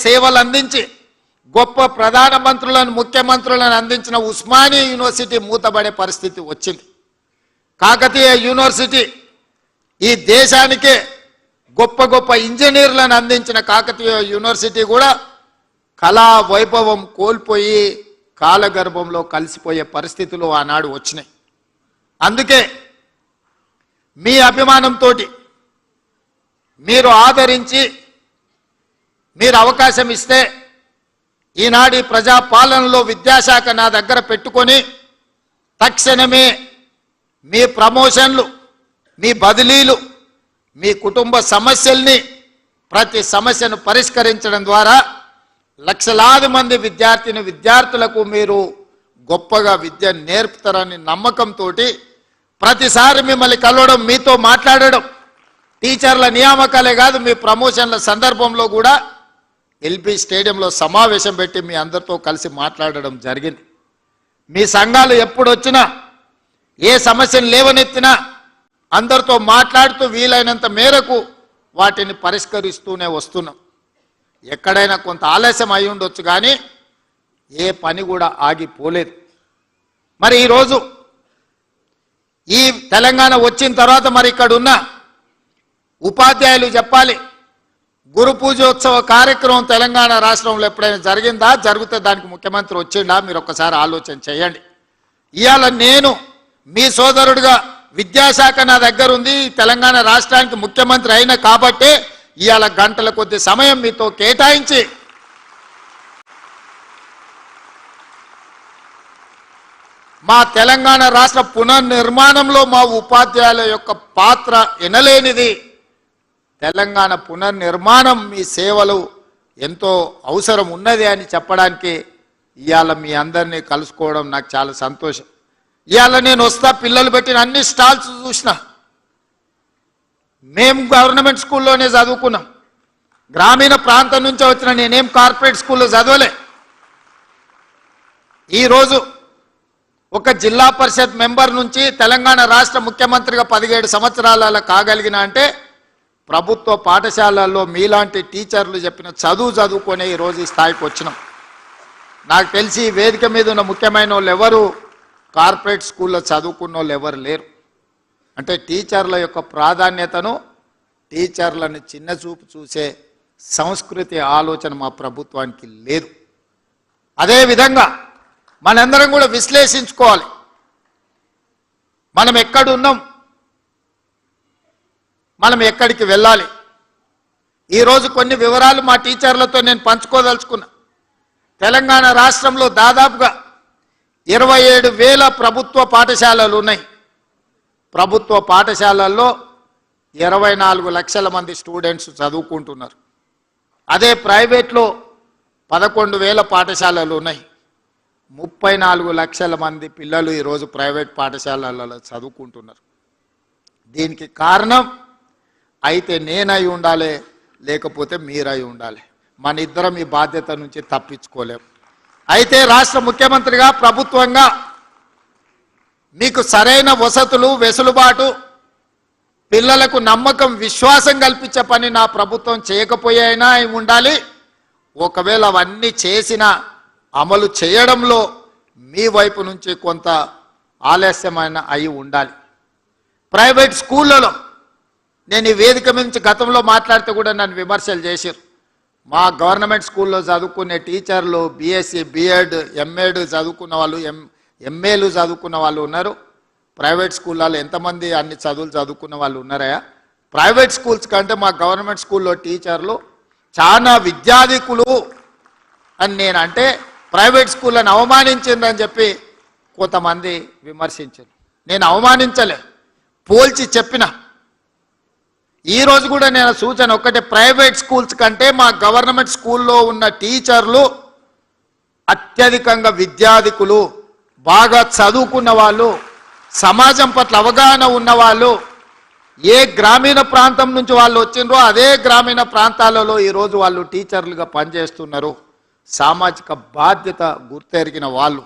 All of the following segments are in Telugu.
సేవలు అందించి గొప్ప ప్రధానమంత్రులను ముఖ్యమంత్రులను అందించిన ఉస్మానియా యూనివర్సిటీ మూతబడే పరిస్థితి వచ్చింది. కాకతీయ యూనివర్సిటీ ఈ దేశానికే గొప్ప గొప్ప ఇంజనీర్లను అందించిన కాకతీయ యూనివర్సిటీ కూడా కళా వైభవం కోల్పోయి కాలగర్భంలో కలిసిపోయే పరిస్థితులు ఆనాడు వచ్చినాయి. అందుకే మీ అభిమానంతో మీరు ఆదరించి మీరు అవకాశం ఇస్తే ఈనాడు ప్రజాపాలనలో విద్యాశాఖ నా దగ్గర పెట్టుకొని తక్షణమే మీ ప్రమోషన్లు, మీ బదిలీలు, మీ కుటుంబ సమస్యల్ని ప్రతి సమస్యను పరిష్కరించడం ద్వారా లక్షలాది మంది విద్యార్థులకు మీరు గొప్పగా విద్య నేర్పుతారని నమ్మకంతో ప్రతిసారి మిమ్మల్ని కలవడం, మీతో మాట్లాడడం, టీచర్ల నియామకాలే కాదు మీ ప్రమోషన్ల సందర్భంలో కూడా ఎల్బీ స్టేడియంలో సమావేశం పెట్టి మీ అందరితో కలిసి మాట్లాడడం జరిగింది. మీ సంఘాలు ఎప్పుడు వచ్చినా ఏ సమస్యను లేవనెత్తినా అందరితో మాట్లాడుతూ వీలైనంత మేరకు వాటిని పరిష్కరిస్తూనే వస్తున్నాం. ఎక్కడైనా కొంత ఆలస్యం అయి ఉండొచ్చు కానీ ఏ పని కూడా ఆగిపోలేదు. మరి ఈరోజు ఈ తెలంగాణ వచ్చిన తర్వాత మరి ఇక్కడ ఉన్న ఉపాధ్యాయులు చెప్పాలి, గురు పూజోత్సవ కార్యక్రమం తెలంగాణ రాష్ట్రంలో ఎప్పుడైనా జరిగిందా? జరిగితే దానికి ముఖ్యమంత్రి వచ్చిండా? మీరు ఒక్కసారి ఆలోచన చేయండి. ఇవాళ నేను మీ సోదరుడిగా విద్యాశాఖ నా దగ్గర ఉంది, తెలంగాణ రాష్ట్రానికి ముఖ్యమంత్రి అయిన కాబట్టే ఇవాళ గంటల కొద్ది సమయం మీతో కేటాయించి మా తెలంగాణ రాష్ట్ర పునర్నిర్మాణంలో మా ఉపాధ్యాయుల యొక్క పాత్ర ఎనలేనిది. తెలంగాణ పునర్నిర్మాణం మీ సేవలు ఎంతో అవసరం ఉన్నది అని చెప్పడానికి ఇవాళ మీ అందరినీ కలుసుకోవడం నాకు చాలా సంతోషం. ఇవాళ నేను వస్తా, పిల్లలు పెట్టిన అన్ని స్టాల్స్ చూసిన. మేము గవర్నమెంట్ స్కూల్లోనే చదువుకున్నాం, గ్రామీణ ప్రాంతం నుంచి వచ్చిన, నేనేం కార్పొరేట్ స్కూల్లో చదవలే. ఈరోజు ఒక జిల్లా పరిషత్ మెంబర్ నుంచి తెలంగాణ రాష్ట్ర ముఖ్యమంత్రిగా 17 సంవత్సరాల కాగలిగిన అంటే ప్రభుత్వ పాఠశాలల్లో మీలాంటి టీచర్లు చెప్పిన చదువుకొని ఈరోజు ఈ స్థాయికి వచ్చినాం. నాకు తెలిసి ఈ వేదిక మీద ఉన్న ముఖ్యమైన వాళ్ళు ఎవరు కార్పొరేట్ స్కూల్లో చదువుకున్న వాళ్ళు ఎవరు లేరు. అంటే టీచర్ల యొక్క ప్రాధాన్యతను, టీచర్లను చిన్న చూపు చూసే సంస్కృతి ఆలోచన మా ప్రభుత్వానికి లేదు. అదేవిధంగా మనందరం కూడా విశ్లేషించుకోవాలి, మనం ఎక్కడున్నాం, మనం ఎక్కడికి వెళ్ళాలి. ఈరోజు కొన్ని వివరాలు మా టీచర్లతో నేను పంచుకోదలుచుకున్నా. తెలంగాణ రాష్ట్రంలో దాదాపుగా 27,000 ప్రభుత్వ పాఠశాలలు ఉన్నాయి. ప్రభుత్వ పాఠశాలల్లో 24 లక్షల మంది స్టూడెంట్స్ చదువుకుంటున్నారు. అదే ప్రైవేట్లో 11,000 పాఠశాలలు ఉన్నాయి. 34 లక్షల మంది పిల్లలు ఈరోజు ప్రైవేట్ పాఠశాలలలో చదువుకుంటున్నారు. దీనికి కారణం అయితే నేనై ఉండాలి, లేకపోతే మీరై ఉండాలి. మన ఇద్దరం ఈ బాధ్యత నుంచి తప్పించుకోలేం. అయితే రాష్ట్ర ముఖ్యమంత్రిగా, ప్రభుత్వంగా మీకు సరైన వసతులు, వెసులుబాటు, పిల్లలకు నమ్మకం, విశ్వాసం కల్పించే పని నా ప్రభుత్వం చేయకపోయినా ఉండాలి. ఒకవేళ అవన్నీ చేసినా అమలు చేయడంలో మీ వైపు నుంచి కొంత ఆలస్యమైన అయి ఉండాలి. ప్రైవేట్ స్కూళ్ళలో నేను ఈ వేదిక నుంచి గతంలో మాట్లాడితే కూడా నన్ను విమర్శలు చేశారు. మా గవర్నమెంట్ స్కూల్లో చదువుకునే టీచర్లు బీఎస్సీ, బీఎడ్, ఎంఎడ్ చదువుకున్న వాళ్ళు, ఎంఏలు చదువుకున్న వాళ్ళు ఉన్నారు. ప్రైవేట్ స్కూళ్ళలో ఎంతమంది అన్ని చదువులు చదువుకున్న వాళ్ళు ఉన్నారా? ప్రైవేట్ స్కూల్స్ కంటే మా గవర్నమెంట్ స్కూల్లో టీచర్లు చాలా విద్యాధికులు అని నేను అంటే ప్రైవేట్ స్కూళ్ళని అవమానించిందని చెప్పి కొంతమంది విమర్శించారు. నేను అవమానించలే, పోల్చి చెప్పిన. ఈరోజు కూడా నేను సూచన ఒక్కటే, ప్రైవేట్ స్కూల్స్ కంటే మా గవర్నమెంట్ స్కూల్లో ఉన్న టీచర్లు అత్యధికంగా విద్యాధికులు, బాగా చదువుకున్న వాళ్ళు, సమాజం పట్ల అవగాహన ఉన్నవాళ్ళు. ఏ గ్రామీణ ప్రాంతం నుంచి వాళ్ళు వచ్చిండ్రో అదే గ్రామీణ ప్రాంతాలలో ఈరోజు వాళ్ళు టీచర్లుగా పనిచేస్తున్నారు. సామాజిక బాధ్యత గుర్తెరిగిన వాళ్ళు.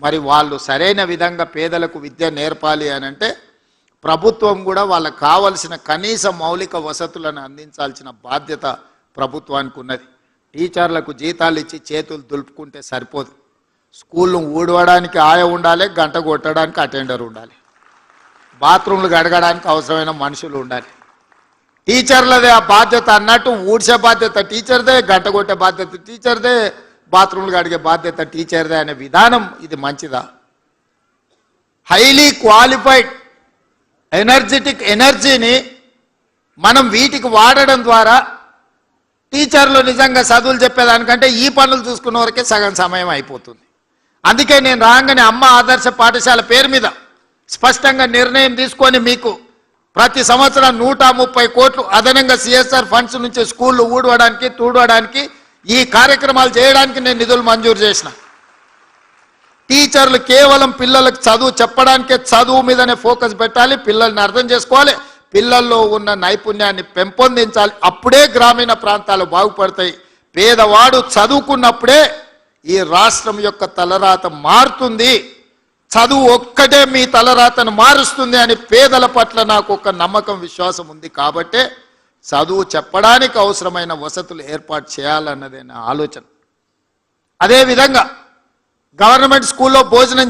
మరి వాళ్ళు సరైన విధంగా పేదలకు విద్య నేర్పాలి అని అంటే ప్రభుత్వం కూడా వాళ్ళకు కావలసిన కనీస మౌలిక వసతులను అందించాల్సిన బాధ్యత ప్రభుత్వానికి ఉన్నది. టీచర్లకు జీతాలు ఇచ్చి చేతులు దులుపుకుంటే సరిపోదు. స్కూళ్ళు ఊడవడానికి ఆయ ఉండాలి, గంట కొట్టడానికి అటెండర్ ఉండాలి, బాత్రూమ్లు గడగడానికి అవసరమైన మనుషులు ఉండాలి. టీచర్లదే ఆ బాధ్యత అన్నట్టు ఊడ్చే బాధ్యత టీచర్దే, గంట కొట్టే బాధ్యత టీచర్దే, బాత్రూమ్లు గడిగే బాధ్యత టీచర్దే అనే విధానం ఇది మంచిదా? హైలీ క్వాలిఫైడ్ ఎనర్జెటిక్ ఎనర్జీని మనం వీటికి వాడడం ద్వారా టీచర్లు నిజంగా చదువులు చెప్పేదానికంటే ఈ పనులు చూసుకున్న వరకే సగం సమయం అయిపోతుంది. అందుకే నేను రాగానే అమ్మ ఆదర్శ పాఠశాల పేరు మీద స్పష్టంగా నిర్ణయం తీసుకొని మీకు ప్రతి సంవత్సరం 130 కోట్లు అదనంగా సిఎస్ఆర్ ఫండ్స్ నుంచి స్కూళ్ళు ఊడవడానికి తూడవడానికి ఈ కార్యక్రమాలు చేయడానికి నేను నిధులు మంజూరు చేసిన. టీచర్లు కేవలం పిల్లలకు చదువు చెప్పడానికే చదువు మీదనే ఫోకస్ పెట్టాలి, పిల్లల్ని అర్థం చేసుకోవాలి, పిల్లల్లో ఉన్న నైపుణ్యాన్ని పెంపొందించాలి. అప్పుడే గ్రామీణ ప్రాంతాలు బాగుపడతాయి. పేదవాడు చదువుకున్నప్పుడే ఈ రాష్ట్రం యొక్క తలరాత మారుతుంది. చదువు ఒక్కటే మీ తలరాతను మారుస్తుంది అని పేదల పట్ల నాకు ఒక నమ్మకం, విశ్వాసం ఉంది. కాబట్టే చదువు చెప్పడానికి అవసరమైన వసతులు ఏర్పాటు చేయాలన్నదే నా ఆలోచన. అదేవిధంగా గవర్నమెంట్ స్కూల్లో భోజనం